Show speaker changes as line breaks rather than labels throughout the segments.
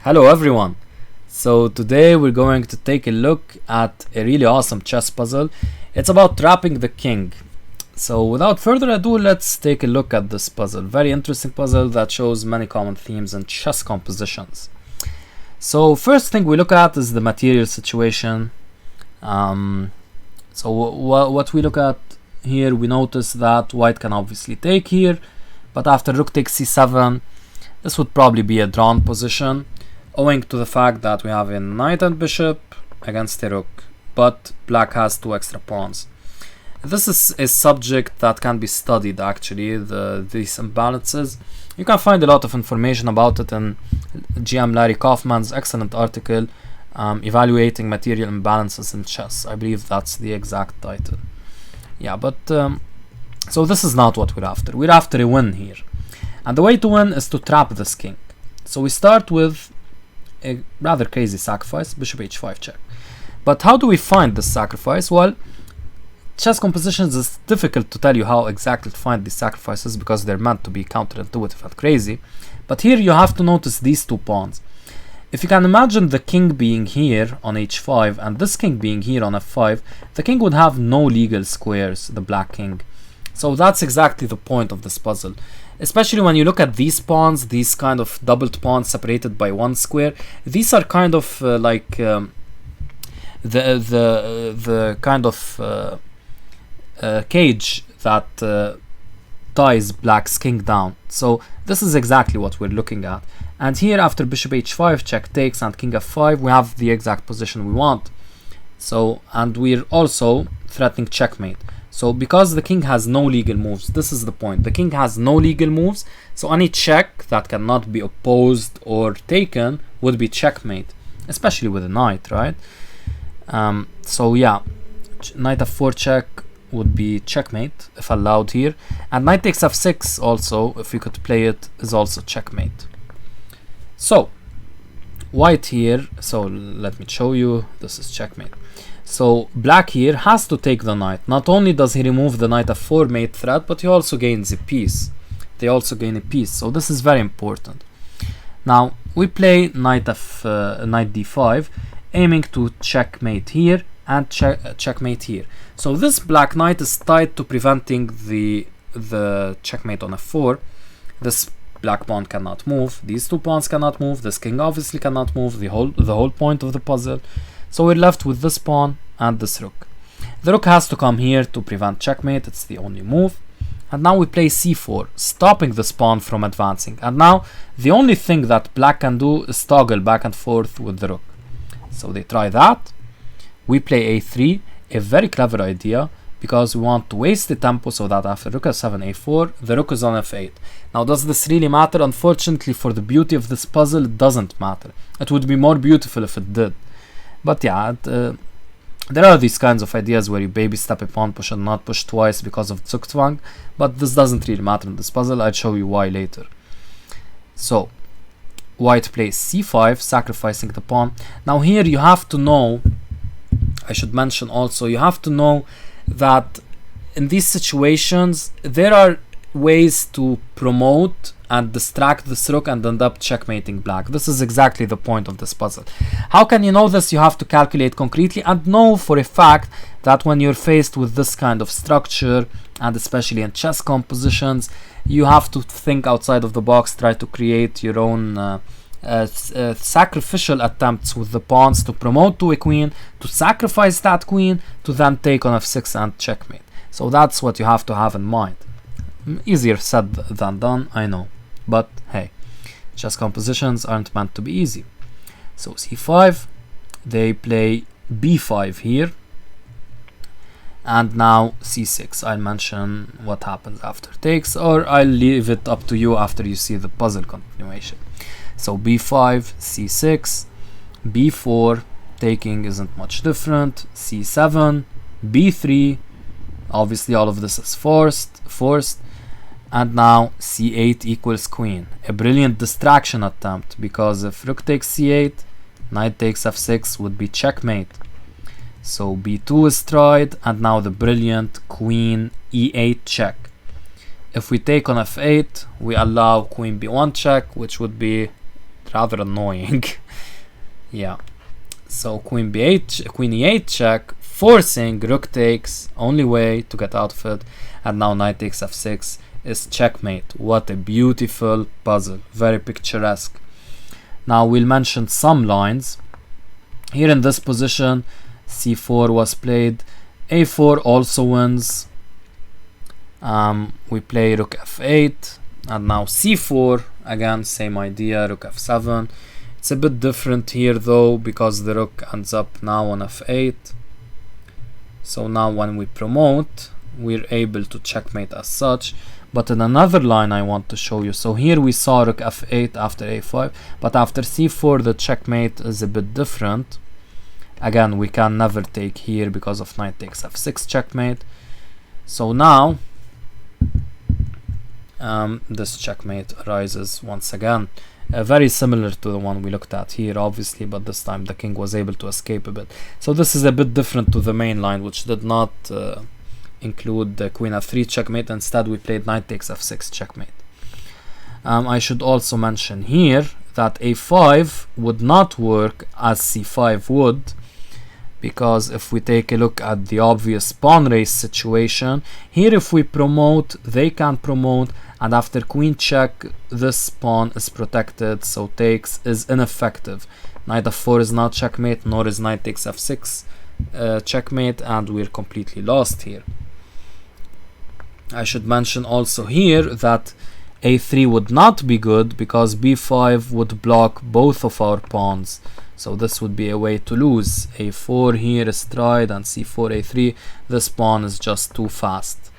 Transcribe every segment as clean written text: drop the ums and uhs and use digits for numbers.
Hello everyone! So today we're going to take a look at a really awesome chess puzzle. It's about trapping the king. So without further ado, let's take a look at this puzzle. Very interesting puzzle that shows many common themes in chess compositions. So first thing we look at is the material situation. What we look at here, we notice that white can obviously take here, but after rook takes c7, this would probably be a drawn position, owing to the fact that we have a knight and bishop against a rook, but black has two extra pawns. This is a subject that can be studied actually, these imbalances. You can find a lot of information about it in GM Larry Kaufman's excellent article, Evaluating Material Imbalances in Chess. I believe that's the exact title. Yeah, but so this is not what we're after. We're after a win here. And the way to win is to trap this king. So we start with a rather crazy sacrifice, bishop h5 check. But how do we find this sacrifice? Well, chess compositions is difficult to tell you how exactly to find these sacrifices because they're meant to be counterintuitive and crazy. But here you have to notice these two pawns. If you can imagine the king being here on h5 and this king being here on f5, the king would have no legal squares, the black king. So that's exactly the point of this puzzle. Especially when you look at these pawns, these kind of doubled pawns separated by one square. These are kind of the kind of cage that ties black's king down. So this is exactly what we're looking at. And here after bishop h5 check takes and king f5, we have the exact position we want. So, and we're also threatening checkmate. So because the king has no legal moves, this is the point. The king has no legal moves, so any check that cannot be opposed or taken would be checkmate, especially with a knight, right? So yeah, knight f4 check would be checkmate if allowed here, and knight takes f6 also, if we could play it, is also checkmate. So white here, so let me show you, this is checkmate. So black here has to take the knight. Not only does he remove the knight f4 mate threat, but he also gains a piece. They also gain a piece, so this is very important. Now we play knight d5, aiming to checkmate here and checkmate here. So this black knight is tied to preventing the checkmate on f4. This black pawn cannot move. These two pawns cannot move. This king obviously cannot move. The whole point of the puzzle. So we're left with this pawn and this rook. The rook has to come here to prevent checkmate. It's the only move. And now we play c4, stopping this pawn from advancing. And now the only thing that black can do is toggle back and forth with the rook. So they try that. We play a3, a very clever idea, because we want to waste the tempo so that after rook f7, a4, the rook is on f8. Now does this really matter? Unfortunately, for the beauty of this puzzle, it doesn't matter. It would be more beautiful if it did. But yeah, there are these kinds of ideas where you baby step a pawn push and not push twice because of Zugzwang, but this doesn't really matter in this puzzle. I'll show you why later. So white plays c5, sacrificing the pawn. Now here you have to know, I should mention also, you have to know that in these situations there are ways to promote and distract this rook and end up checkmating black. This is exactly the point of this puzzle. How can you know this? You have to calculate concretely and know for a fact that when you're faced with this kind of structure, and especially in chess compositions, you have to think outside of the box, try to create your own sacrificial attempts with the pawns to promote to a queen, to sacrifice that queen, to then take on f6 and checkmate. So that's what you have to have in mind. Easier said than done, I know, but hey, chess compositions aren't meant to be easy. So c5, they play b5 here, and now c6. I'll mention what happens after takes, or I'll leave it up to you after you see the puzzle continuation. So b5, c6, b4, taking isn't much different, c7, b3, obviously all of this is forced, and now c8 equals queen. A brilliant distraction attempt, because if rook takes c8, knight takes f6 would be checkmate. So b2 is tried, and now the brilliant queen e8 check. If we take on f8, we allow queen b1 check, which would be rather annoying. Yeah, so queen b8, queen e8 check, forcing rook takes, only way to get out of it, and now knight takes f6 is checkmate. What a beautiful puzzle, very picturesque. Now we'll mention some lines. Here in this position, c4 was played, a4 also wins. We play rook f8, and now c4, again same idea, rook f7. It's a bit different here though, because the rook ends up now on f8. So now when we promote, we're able to checkmate as such. But in another line I want to show you, so here we saw rook f8 after a5, but after c4 the checkmate is a bit different. Again, we can never take here because of knight takes f6 checkmate. So now this checkmate arises once again, very similar to the one we looked at here obviously, but this time the king was able to escape a bit. So this is a bit different to the main line, which did not include the queen f3 checkmate. Instead we played knight takes f6 checkmate. I should also mention here that a5 would not work as c5 would, because if we take a look at the obvious pawn race situation, here if we promote, they can promote, and after queen check, this pawn is protected, so takes is ineffective. Knight f4 is not checkmate, nor is knight takes f6 checkmate, and we're completely lost here. I should mention also here that a3 would not be good, because b5 would block both of our pawns. So this would be a way to lose. a4 here is tried, and c4, a3. This pawn is just too fast.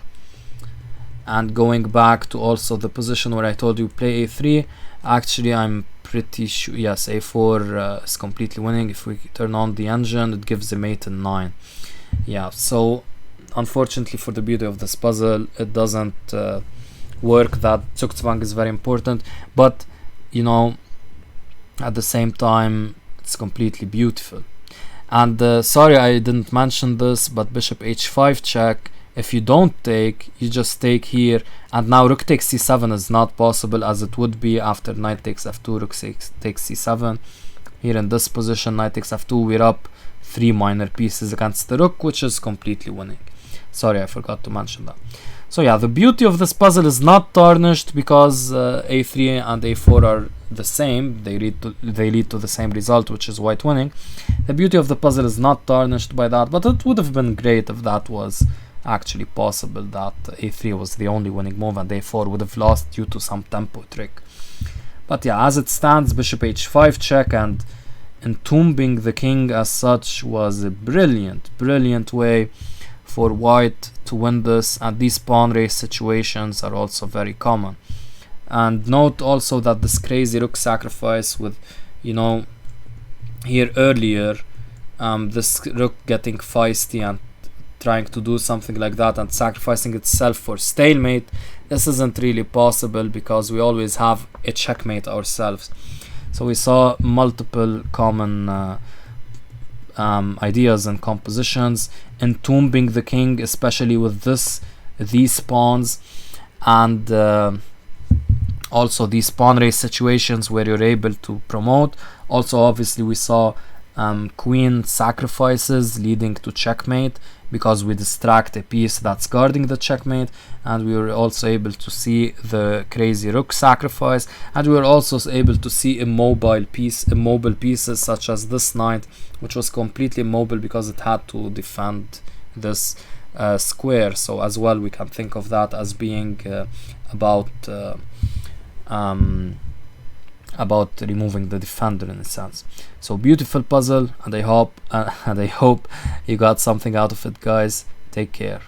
And going back to also the position where I told you play a3, actually I'm pretty sure, yes, a4 is completely winning. If we turn on the engine, it gives a mate in 9. Yeah, so unfortunately for the beauty of this puzzle, it doesn't work. That Zugzwang is very important, but you know, at the same time, it's completely beautiful. And sorry I didn't mention this, but bishop h5 check, if you don't take, you just take here, and now rook takes c7 is not possible, as it would be after knight takes f2, rook takes c7. Here in this position, knight takes f2, we're up 3 minor pieces against the rook, which is completely winning. Sorry, I forgot to mention that. So yeah, the beauty of this puzzle is not tarnished, because a3 and a4 are the same. They lead to the same result, which is white winning. The beauty of the puzzle is not tarnished by that, but it would have been great if that was actually possible, that a3 was the only winning move and a4 would have lost due to some tempo trick. But yeah, as it stands, bishop h5 check, and entombing the king as such was a brilliant way for white to win this, and these pawn race situations are also very common. And note also that this crazy rook sacrifice with, you know, here earlier, this rook getting feisty and trying to do something like that and sacrificing itself for stalemate, this isn't really possible, because we always have a checkmate ourselves. So we saw multiple common ideas and compositions, entombing the king, especially with these pawns, and also these pawn race situations where you're able to promote. Also obviously we saw queen sacrifices leading to checkmate, because we distract a piece that's guarding the checkmate, and we were also able to see the crazy rook sacrifice, and we were also able to see immobile pieces such as this knight, which was completely immobile because it had to defend this square. So as well we can think of that as being about removing the defender in a sense. So beautiful puzzle, and I hope you got something out of it, guys. Take care.